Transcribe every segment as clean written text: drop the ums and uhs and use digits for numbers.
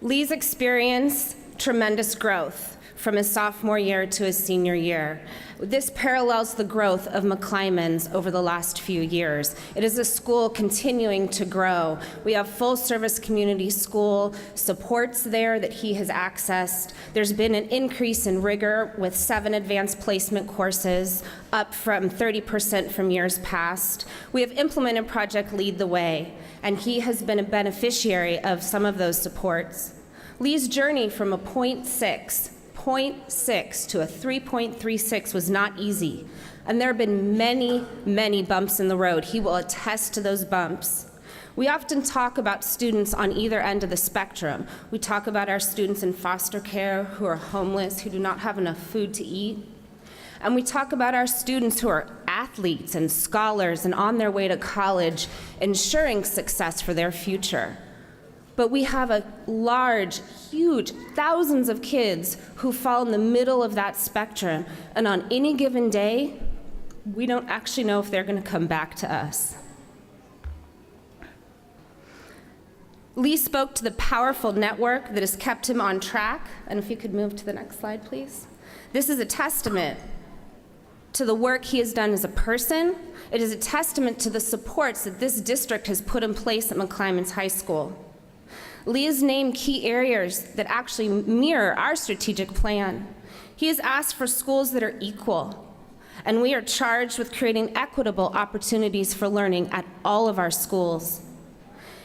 Lee's experienced tremendous growth from his sophomore year to his senior year. This parallels the growth of McClymonds over the last few years. It is a school continuing to grow. We have full-service community school supports there that he has accessed. There's been an increase in rigor with 7 advanced placement courses, up from 30% from years past. We have implemented Project Lead the Way, and he has been a beneficiary of some of those supports. Lee's journey from a 0.6 to a 3.36 was not easy, and there have been many, many bumps in the road. He will attest to those bumps. We often talk about students on either end of the spectrum. We talk about our students in foster care who are homeless, who do not have enough food to eat. And we talk about our students who are athletes and scholars and on their way to college, ensuring success for their future. But we have a large, huge, thousands of kids who fall in the middle of that spectrum, and on any given day, we don't actually know if they're going to come back to us. Lee spoke to the powerful network that has kept him on track, and if you could move to the next slide, please. This is a testament to the work he has done as a person. It is a testament to the supports that this district has put in place at McClymonds High School. Lee has named key areas that actually mirror our strategic plan. He has asked for schools that are equal, and we are charged with creating equitable opportunities for learning at all of our schools.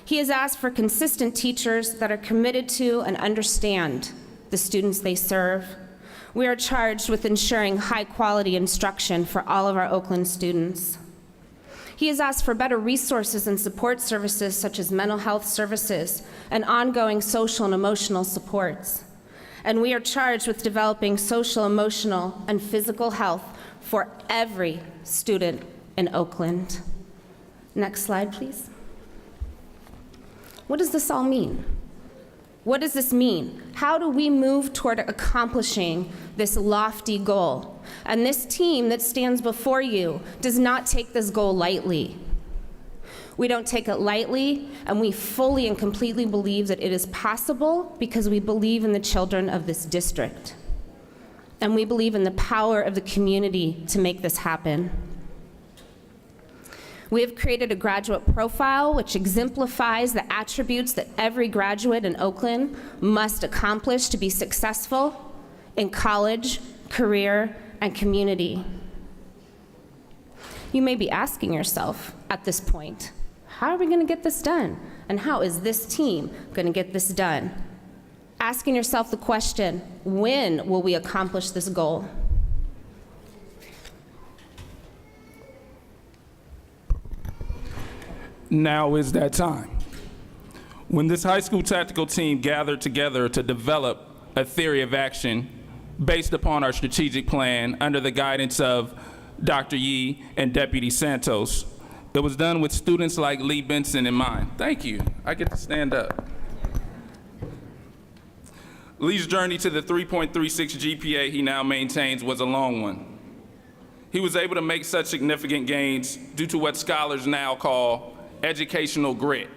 He has asked for consistent teachers that are committed to and understand the students they serve. We are charged with ensuring high-quality instruction for all of our Oakland students. He has asked for better resources and support services such as mental health services and ongoing social and emotional supports. And we are charged with developing social, emotional, and physical health for every student in Oakland. Next slide, please. What does this all mean? What does this mean? How do we move toward accomplishing this lofty goal? And this team that stands before you does not take this goal lightly. We don't take it lightly, and we fully and completely believe that it is possible because we believe in the children of this district. And we believe in the power of the community to make this happen. We have created a graduate profile which exemplifies the attributes that every graduate in Oakland must accomplish to be successful in college, career, and community. You may be asking yourself at this point, how are we going to get this done? And how is this team going to get this done? Asking yourself the question, when will we accomplish this goal? Now is that time. When this high school tactical team gathered together to develop a theory of action based upon our strategic plan under the guidance of Dr. Yee and Deputy Santos, it was done with students like Lee Benson in mind. Thank you. I get to stand up. Lee's journey to the 3.36 GPA he now maintains was a long one. He was able to make such significant gains due to what scholars now call educational grit.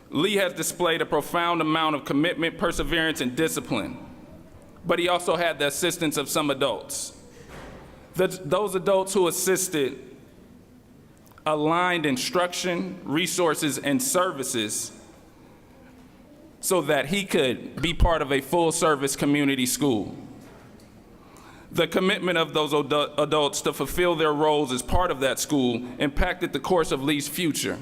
Lee has displayed a profound amount of commitment, perseverance, and discipline, but he also had the assistance of some adults. Those adults who assisted aligned instruction, resources, and services so that he could be part of a full-service community school. The commitment of those adults to fulfill their roles as part of that school impacted the course of Lee's future.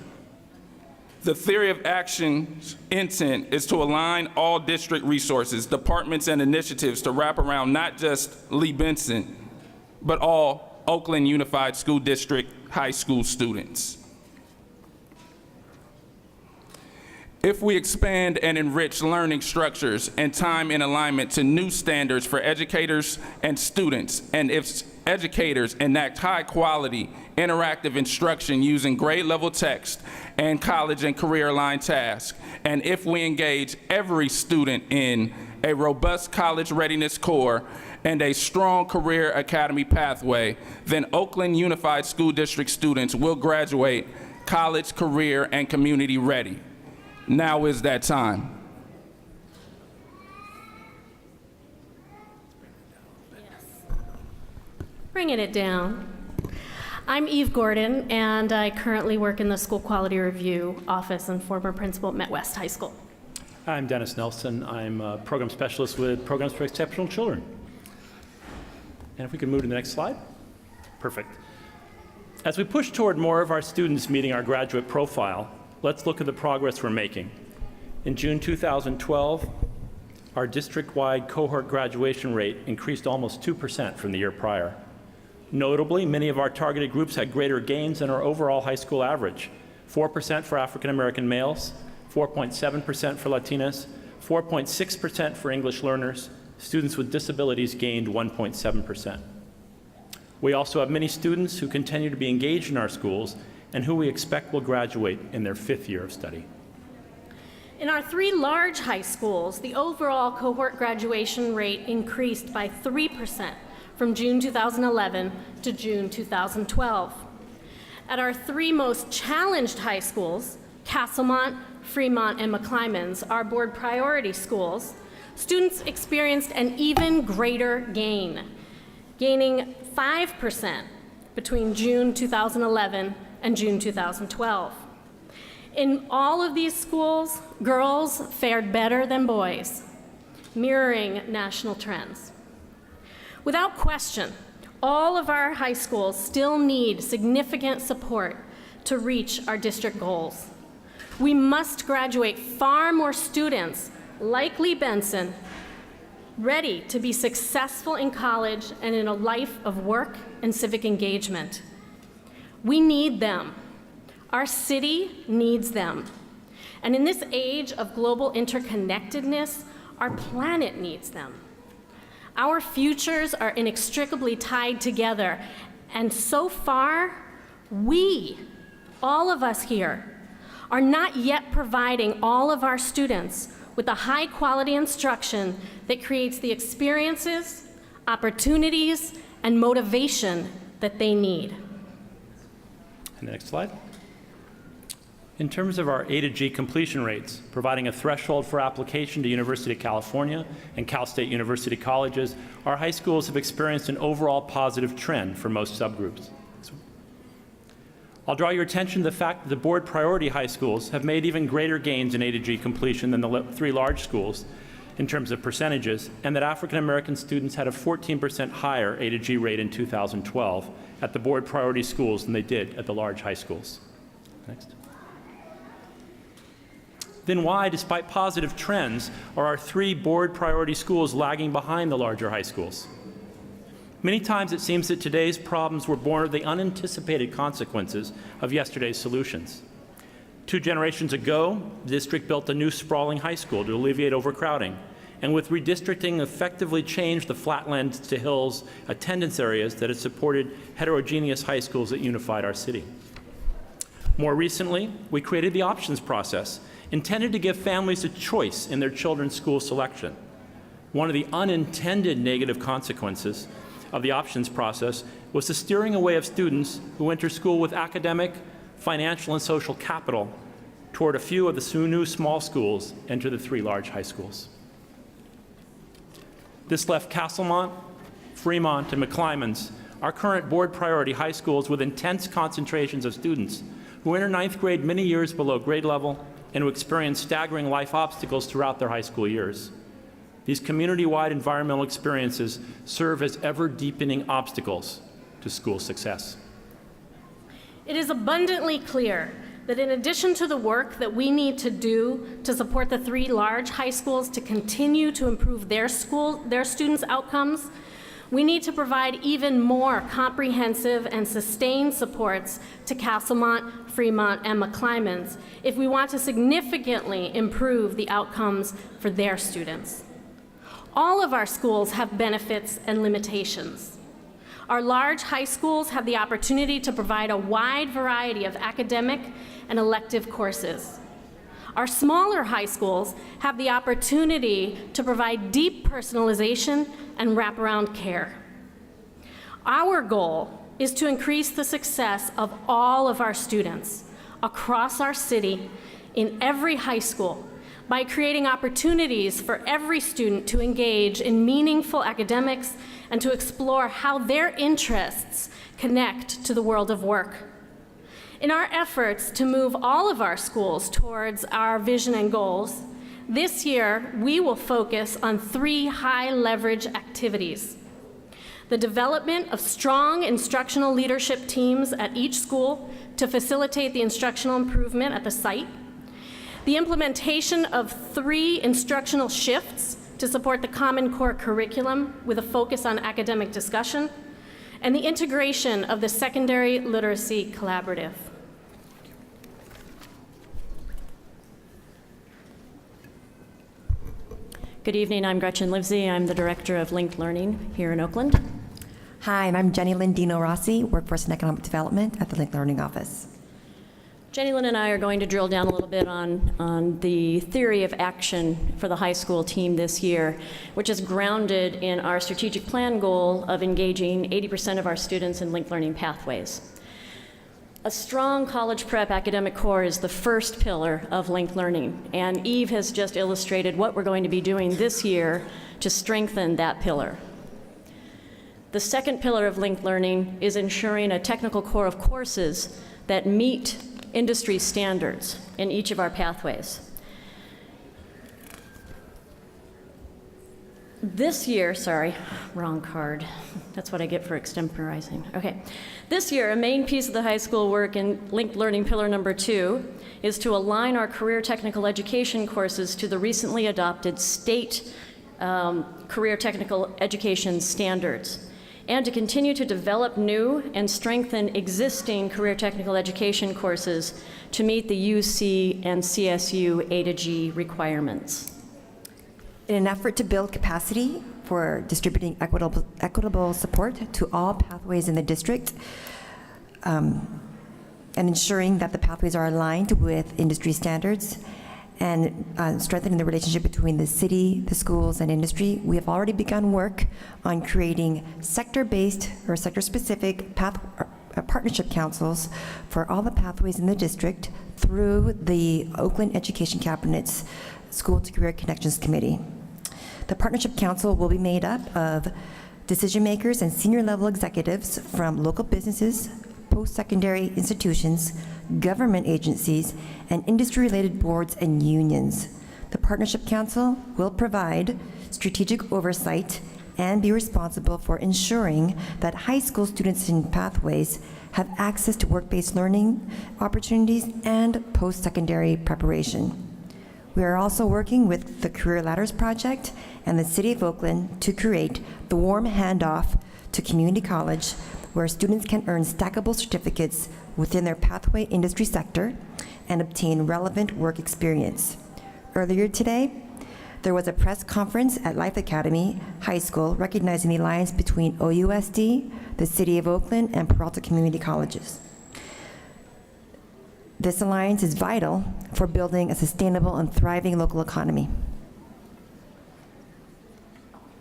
The theory of action's intent is to align all district resources, departments, and initiatives to wrap around not just Lee Benson, but all Oakland Unified School District high school students. If we expand and enrich learning structures and time in alignment to new standards for educators and students, and if educators enact high-quality, interactive instruction using grade-level text and college and career-aligned tasks, and if we engage every student in a robust college readiness core and a strong career academy pathway, then Oakland Unified School District students will graduate college, career, and community ready. Now is that time. Bringing it down. I'm Eve Gordon, and I currently work in the School Quality Review Office and former principal at Met West High School. I'm Dennis Nelson. I'm a program specialist with Programs for Exceptional Children. And if we could move to the next slide. Perfect. As we push toward more of our students meeting our graduate profile, let's look at the progress we're making. In June 2012, our district-wide cohort graduation rate increased almost 2% from the year prior. Notably, many of our targeted groups had greater gains than our overall high school average: 4% for African American males, 4.7% for Latinas, 4.6% for English learners. Students with disabilities gained 1.7%. We also have many students who continue to be engaged in our schools and who we expect will graduate in their 5th year of study. In our 3 large high schools, the overall cohort graduation rate increased by 3% from June 2011 to June 2012. At our 3 most challenged high schools, Castlemont, Fremont, and McClymonds, our board priority schools, students experienced an even greater gain, gaining 5% between June 2011 and June 2012. In all of these schools, girls fared better than boys, mirroring national trends. Without question, all of our high schools still need significant support to reach our district goals. We must graduate far more students like Lee Benson, ready to be successful in college and in a life of work and civic engagement. We need them. Our city needs them. And in this age of global interconnectedness, our planet needs them. Our futures are inextricably tied together, and so far, we, all of us here, are not yet providing all of our students with the high-quality instruction that creates the experiences, opportunities, and motivation that they need. And the next slide. In terms of our A to G completion rates, providing a threshold for application to University of California and Cal State University colleges, our high schools have experienced an overall positive trend for most subgroups. I'll draw your attention to the fact that the board priority high schools have made even greater gains in A to G completion than the 3 large schools in terms of percentages, and that African American students had a 14% higher A to G rate in 2012 at the board priority schools than they did at the large high schools. Next. Then why, despite positive trends, are our 3 board priority schools lagging behind the larger high schools? Many times it seems that today's problems were born of the unanticipated consequences of yesterday's solutions. 2 generations ago, the district built a new sprawling high school to alleviate overcrowding, and with redistricting effectively changed the flatlands to hills attendance areas that had supported heterogeneous high schools that unified our city. More recently, we created the options process, intended to give families a choice in their children's school selection. One of the unintended negative consequences of the options process was the steering away of students who enter school with academic, financial, and social capital toward a few of the new small schools enter the 3 large high schools. This left Castlemont, Fremont, and McClymonds, our current board priority high schools, with intense concentrations of students who enter 9th grade many years below grade level and who experience staggering life obstacles throughout their high school years. These community-wide environmental experiences serve as ever-deepening obstacles to school success. It is abundantly clear that in addition to the work that we need to do to support the 3 large high schools to continue to improve their students' outcomes, we need to provide even more comprehensive and sustained supports to Castlemont, Fremont, and McClymonds if we want to significantly improve the outcomes for their students. All of our schools have benefits and limitations. Our large high schools have the opportunity to provide a wide variety of academic and elective courses. Our smaller high schools have the opportunity to provide deep personalization and wraparound care. Our goal is to increase the success of all of our students across our city in every high school by creating opportunities for every student to engage in meaningful academics and to explore how their interests connect to the world of work. In our efforts to move all of our schools towards our vision and goals, this year we will focus on 3 high-leverage activities: the development of strong instructional leadership teams at each school to facilitate the instructional improvement at the site, the implementation of 3 instructional shifts to support the Common Core curriculum with a focus on academic discussion, and the integration of the Secondary Literacy Collaborative. Good evening, I'm Gretchen Livesey. I'm the Director of Linked Learning here in Oakland. Hi, and I'm Jenny Lynn Dino Rossi, Workforce and Economic Development at the Linked Learning Office. Jenny Lynn and I are going to drill down a little bit on the theory of action for the high school team this year, which is grounded in our strategic plan goal of engaging 80% of our students in linked learning pathways. A strong college prep academic core is the first pillar of linked learning, and Eve has just illustrated what we're going to be doing this year to strengthen that pillar. The second pillar of linked learning is ensuring a technical core of courses that meet industry standards in each of our pathways. This year, sorry, wrong card. That's what I get for extemporizing. Okay. This year, a main piece of the high school work in linked learning pillar number 2 is to align our career technical education courses to the recently adopted state career technical education standards, and to continue to develop new and strengthen existing career technical education courses to meet the UC and CSU A to G requirements. In an effort to build capacity for distributing equitable support to all pathways in the district, and ensuring that the pathways are aligned with industry standards, and strengthening the relationship between the city, the schools, and industry, we have already begun work on creating sector-based or sector-specific partnership councils for all the pathways in the district through the Oakland Education Cabinet's School to Career Connections Committee. The Partnership Council will be made up of decision makers and senior level executives from local businesses, post-secondary institutions, government agencies, and industry-related boards and unions. The Partnership Council will provide strategic oversight and be responsible for ensuring that high school students in pathways have access to work-based learning opportunities and post-secondary preparation. We are also working with the Career Ladders Project and the City of Oakland to create the warm handoff to community college, where students can earn stackable certificates within their pathway industry sector and obtain relevant work experience. Earlier today, there was a press conference at Life Academy High School recognizing the alliance between OUSD, the City of Oakland, and Peralta Community Colleges. This alliance is vital for building a sustainable and thriving local economy.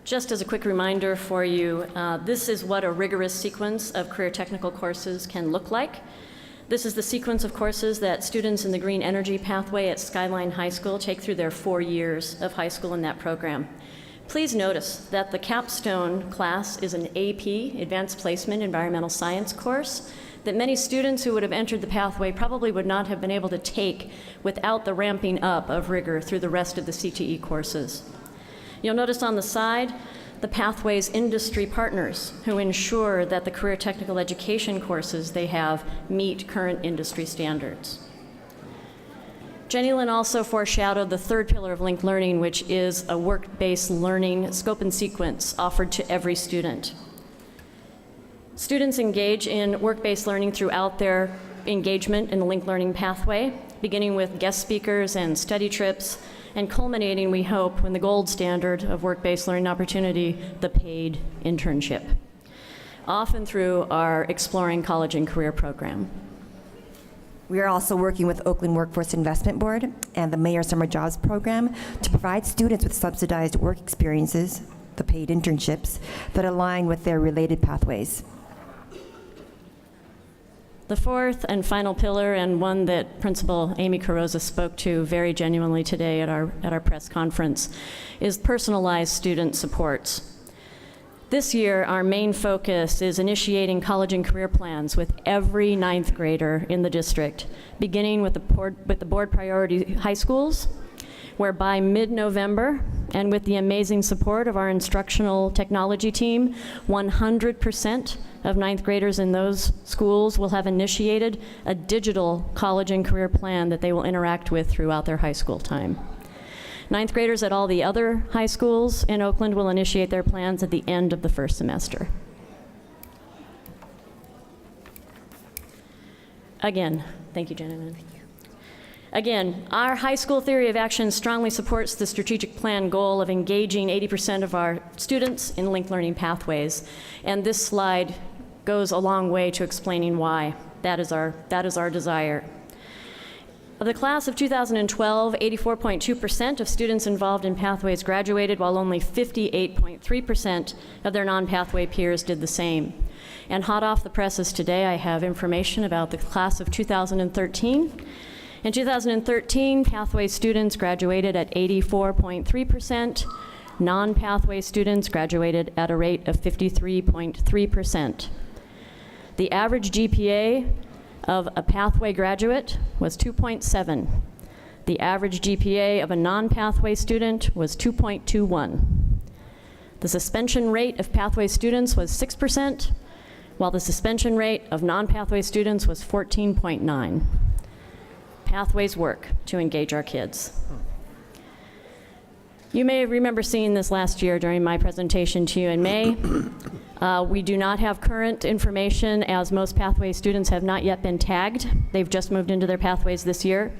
Just as a quick reminder for you, this is what a rigorous sequence of career technical courses can look like. This is the sequence of courses that students in the Green Energy pathway at Skyline High School take through their 4 years of high school in that program. Please notice that the capstone class is an AP, Advanced Placement Environmental Science course, that many students who would have entered the pathway probably would not have been able to take without the ramping up of rigor through the rest of the CTE courses. You'll notice on the side the pathway's industry partners who ensure that the career technical education courses they have meet current industry standards. Jenny Lynn also foreshadowed the third pillar of linked learning, which is a work-based learning scope and sequence offered to every student. Students engage in work-based learning throughout their engagement in the linked learning pathway, beginning with guest speakers and study trips, and culminating, we hope, in the gold standard of work-based learning opportunity, the paid internship, often through our Exploring College and Career program. We are also working with Oakland Workforce Investment Board and the Mayor Summer Jobs Program to provide students with subsidized work experiences, the paid internships, that align with their related pathways. The fourth and final pillar, and one that Principal Amy Carrozza spoke to very genuinely today at our press conference, is personalized student supports. This year, our main focus is initiating college and career plans with every ninth grader in the district, beginning with the board priority high schools, where by mid-November, and with the amazing support of our instructional technology team, 100% of ninth graders in those schools will have initiated a digital college and career plan that they will interact with throughout their high school time. Ninth graders at all the other high schools in Oakland will initiate their plans at the end of the first semester. Again, thank you, Jenna. Again, our high school theory of action strongly supports the strategic plan goal of engaging 80% of our students in linked learning pathways. And this slide goes a long way to explaining why. That is our desire. Of the class of 2012, 84.2% of students involved in pathways graduated, while only 58.3% of their non-pathway peers did the same. And hot off the presses today, I have information about the class of 2013. In 2013, pathway students graduated at 84.3%. Non-pathway students graduated at a rate of 53.3%. The average GPA of a pathway graduate was 2.7. The average GPA of a non-pathway student was 2.21. The suspension rate of pathway students was 6%, while the suspension rate of non-pathway students was 14.9. Pathways work to engage our kids. You may remember seeing this last year during my presentation to you in May. We do not have current information, as most pathway students have not yet been tagged. They've just moved into their pathways this year.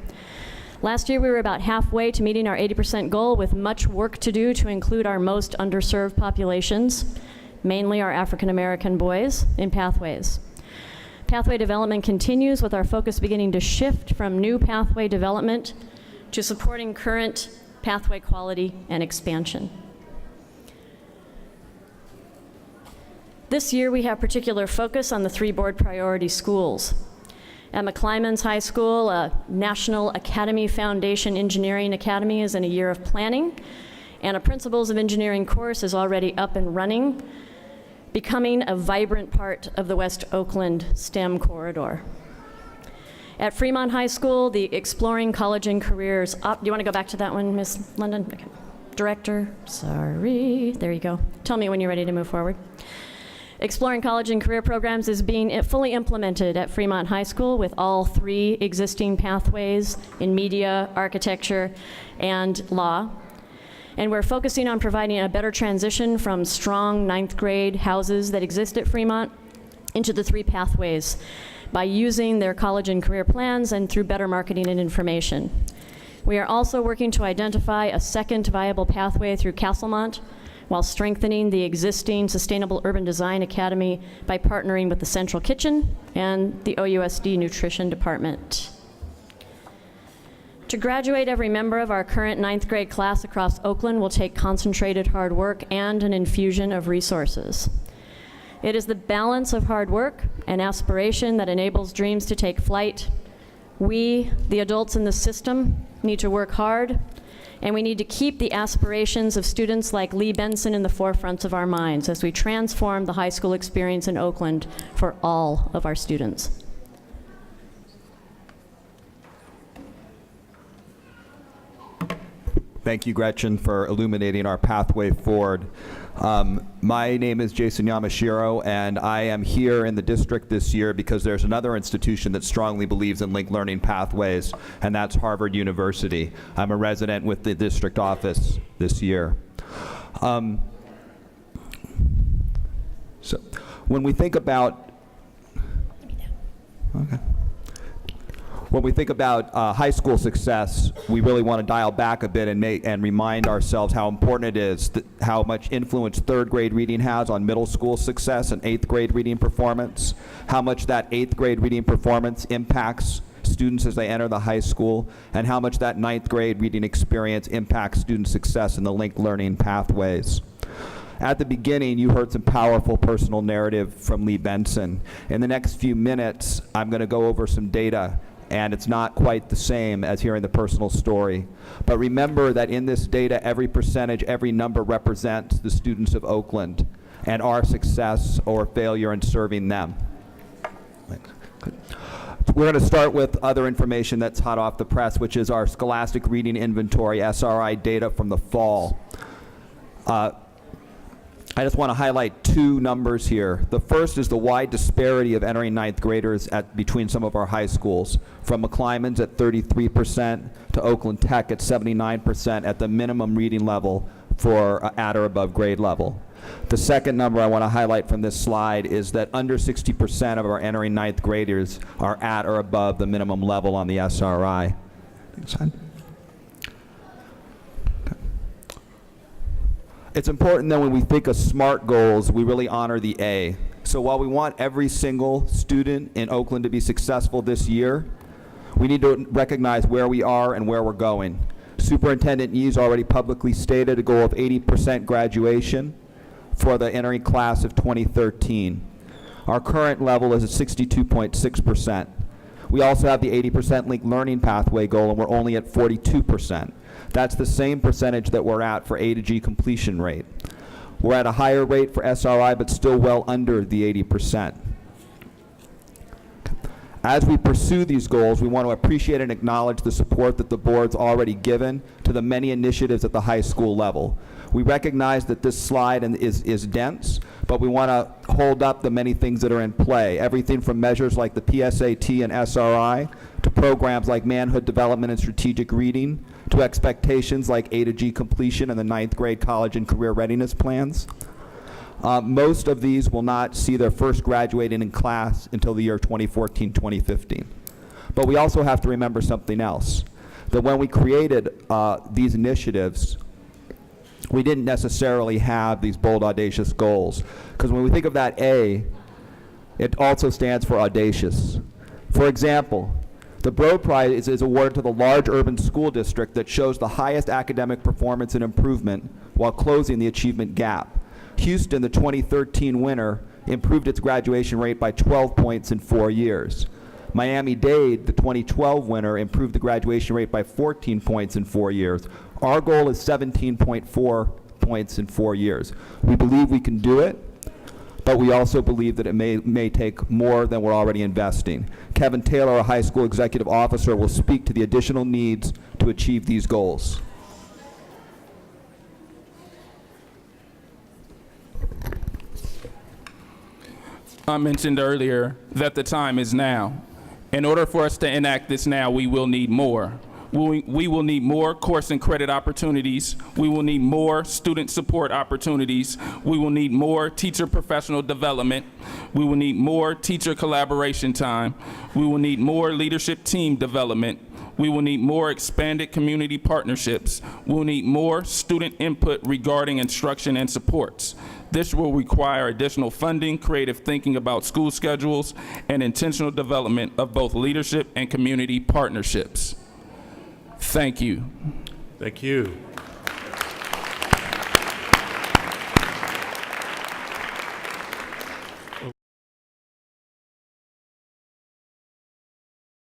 Last year, we were about halfway to meeting our 80% goal, with much work to do to include our most underserved populations, mainly our African American boys, in pathways. Pathway development continues, with our focus beginning to shift from new pathway development to supporting current pathway quality and expansion. This year, we have particular focus on the 3 board priority schools. At McClymonds High School, a National Academy Foundation Engineering Academy is in a year of planning, and a Principles of Engineering course is already up and running, becoming a vibrant part of the West Oakland STEM corridor. At Fremont High School, the Exploring College and Careers do you want to go back to that one, Ms. London? Okay. Director, sorry, there you go. Tell me when you're ready to move forward. Exploring College and Career Programs is being fully implemented at Fremont High School, with all 3 existing pathways in media, architecture, and law. And we're focusing on providing a better transition from strong 9th grade houses that exist at Fremont into the 3 pathways by using their college and career plans and through better marketing and information. We are also working to identify a second viable pathway through Castlemont, while strengthening the existing Sustainable Urban Design Academy by partnering with the Central Kitchen and the OUSD Nutrition Department. To graduate every member of our current 9th grade class across Oakland will take concentrated hard work and an infusion of resources. It is the balance of hard work and aspiration that enables dreams to take flight. We, the adults in the system, need to work hard, and we need to keep the aspirations of students like Lee Benson in the forefront of our minds as we transform the high school experience in Oakland for all of our students. Thank you, Gretchen, for illuminating our pathway forward. My name is Jason Yamashiro, and I am here in the district this year because there's another institution that strongly believes in linked learning pathways, and that's Harvard University. I'm a resident with the district office this year. So when we think about, when we think about high school success, we really want to dial back a bit and remind ourselves how important it is, how much influence 3rd grade reading has on middle school success and 8th grade reading performance, how much that 8th grade reading performance impacts students as they enter the high school, and how much that 9th grade reading experience impacts student success in the linked learning pathways. At the beginning, you heard some powerful personal narrative from Lee Benson. In the next few minutes, I'm going to go over some data, and it's not quite the same as hearing the personal story. But remember that in this data, every percentage, every number represents the students of Oakland and our success or failure in serving them. We're going to start with other information that's hot off the press, which is our Scholastic Reading Inventory, SRI data from the fall. I just want to highlight two numbers here. The first is the wide disparity of entering ninth graders between some of our high schools, from McClymonds at 33% to Oakland Tech at 79% at the minimum reading level for at or above grade level. The second number I want to highlight from this slide is that under 60% of our entering ninth graders are at or above the minimum level on the SRI. It's important that when we think of SMART goals, we really honor the A. So while we want every single student in Oakland to be successful this year, we need to recognize where we are and where we're going. Superintendent Yee's already publicly stated a goal of 80% graduation for the entering class of 2013. Our current level is at 62.6%. We also have the 80% linked learning pathway goal, and we're only at 42%. That's the same percentage that we're at for A to G completion rate. We're at a higher rate for SRI, but still well under the 80%. As we pursue these goals, we want to appreciate and acknowledge the support that the board's already given to the many initiatives at the high school level. We recognize that this slide is dense, but we want to hold up the many things that are in play. Everything from measures like the PSAT and SRI, to programs like manhood development and strategic reading, to expectations like A to G completion and the ninth grade college and career readiness plans. Most of these will not see their first graduating in class until the year 2014-2015. But we also have to remember something else, that when we created these initiatives, we didn't necessarily have these bold, audacious goals. Because when we think of that A, it also stands for audacious. For example, the Broad Prize is awarded to the large urban school district that shows the highest academic performance and improvement while closing the achievement gap. Houston, the 2013 winner, improved its graduation rate by 12 points in 4 years. Miami-Dade, the 2012 winner, improved the graduation rate by 14 points in 4 years. Our goal is 17.4 points in 4 years. We believe we can do it, but we also believe that it may take more than we're already investing. Kevin Taylor, our high school executive officer, will speak to the additional needs to achieve these goals. I mentioned earlier that the time is now. In order for us to enact this now, we will need more. We will need more course and credit opportunities. We will need more student support opportunities. We will need more teacher professional development. We will need more teacher collaboration time. We will need more leadership team development. We will need more expanded community partnerships. We'll need more student input regarding instruction and supports. This will require additional funding, creative thinking about school schedules, and intentional development of both leadership and community partnerships. Thank you. Thank you.